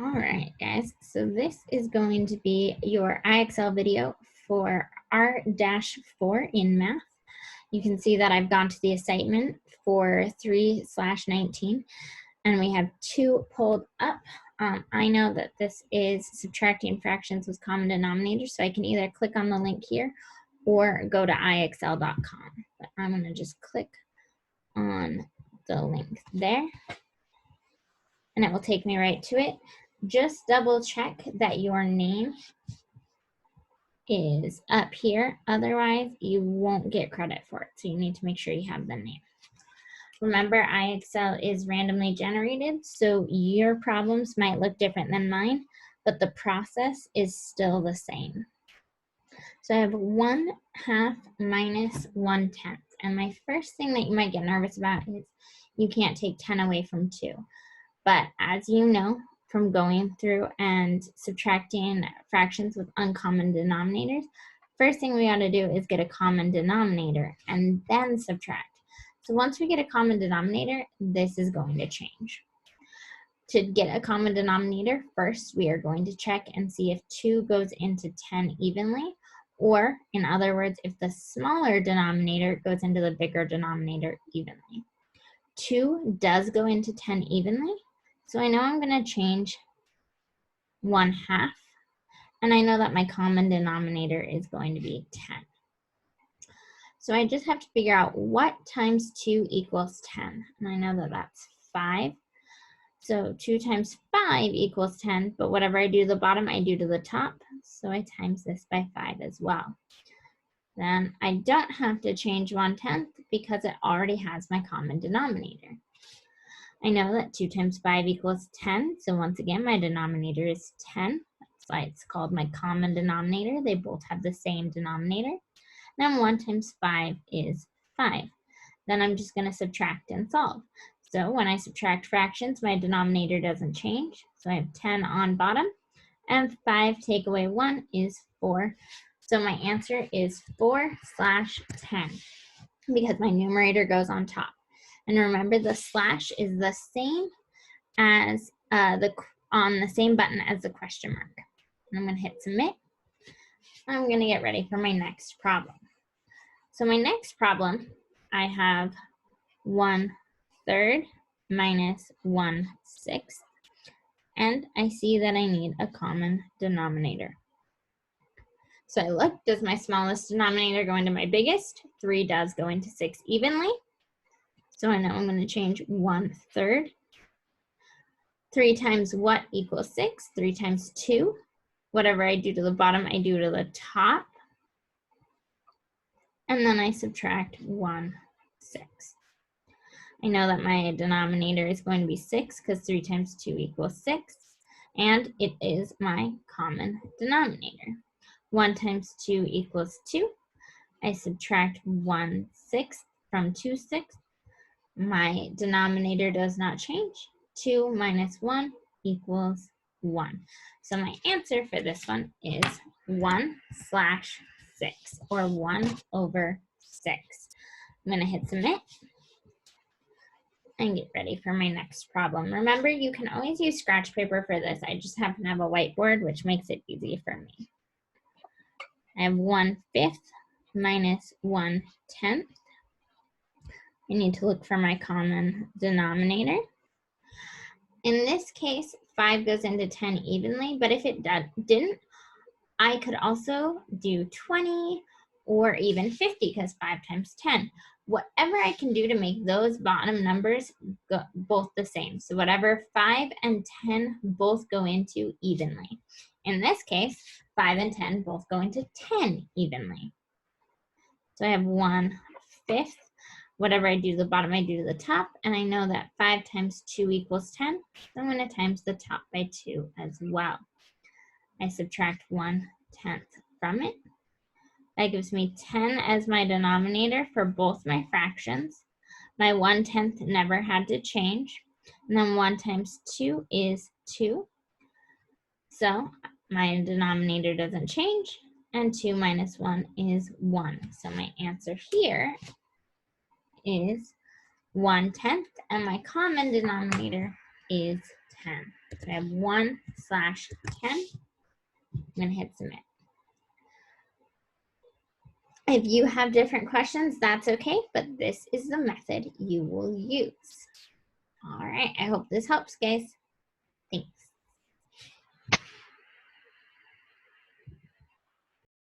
All right, guys, so this is going to be your IXL video for R.4 in math. You can see that I've gone to the assignment for 3/19, and we have 2 pulled up. I know that this is subtracting fractions with common denominators, so I can either click on the link here or go to IXL.com. But I'm going to just click on the link there, and it will take me right to it. Just double check that your name is up here. Otherwise, you won't get credit for it. So you need to make sure you have the name. Remember, IXL is randomly generated, so your problems might look different than mine, but the process is still the same. So I have 1/2 minus 1/10. And my first thing that you might get nervous about is you can't take 10 away from 2. But as you know, from going through and subtracting fractions with uncommon denominators, first thing we got to do is get a common denominator and then subtract. So once we get a common denominator, this is going to change. To get a common denominator, first we are going to check and see if 2 goes into 10 evenly, or in other words, if the smaller denominator goes into the bigger denominator evenly. 2 does go into 10 evenly, so I know I'm going to change 1/2, and I know that my common denominator is going to be 10. So I just have to figure out what times 2 equals 10, and I know that that's 5. So 2 times 5 equals 10, but whatever I do to the bottom, I do to the top, so I times this by 5 as well. Then I don't have to change 1/10 because it already has my common denominator. I know that 2 times 5 equals 10, so once again, my denominator is 10. That's why it's called my common denominator. They both have the same denominator. Then 1 times 5 is 5. Then I'm just going to subtract and solve. So when I subtract fractions, my denominator doesn't change. So I have 10 on bottom, and 5 take away 1 is 4. So my answer is 4/10 because my numerator goes on top. And remember, the slash is the same as on the same button as the question mark. And I'm going to hit submit. I'm going to get ready for my next problem. So my next problem, I have 1/3 minus 1/6, and I see that I need a common denominator. So I look, does my smallest denominator go into my biggest? 3 does go into 6 evenly. So I know I'm going to change 1/3. 3 times what equals 6? 3 times 2. Whatever I do to the bottom, I do to the top. And then I subtract 1/6. I know that my denominator is going to be 6 because 3 times 2 equals 6. And it is my common denominator. 1 times 2 equals 2. I subtract 1/6 from 2/6. My denominator does not change. 2 minus 1 equals 1. So my answer for this one is 1/6, or 1/6. I'm going to hit submit and get ready for my next problem. Remember, you can always use scratch paper for this. I just happen to have a whiteboard, which makes it easy for me. I have 1/5 minus 1/10. I need to look for my common denominator. In this case, 5 goes into 10 evenly, but if it didn't, I could also do 20 or even 50 because 5 times 10. Whatever I can do to make those bottom numbers go both the same. So whatever 5 and 10 both go into evenly. In this case, 5 and 10 both go into 10 evenly. So I have 1/5. Whatever I do to the bottom, I do to the top. And I know that 5 times 2 equals 10. So I'm going to times the top by 2 as well. I subtract 1/10 from it. That gives me 10 as my denominator for both my fractions. My 1/10 never had to change. And then 1 times 2 is 2. So my denominator doesn't change. And 2 minus 1 is 1. So my answer here is 1/10, and my common denominator is 10. So I have 1/10. I'm going to hit submit. If you have different questions, that's okay, but this is the method you will use. All right, I hope this helps, guys.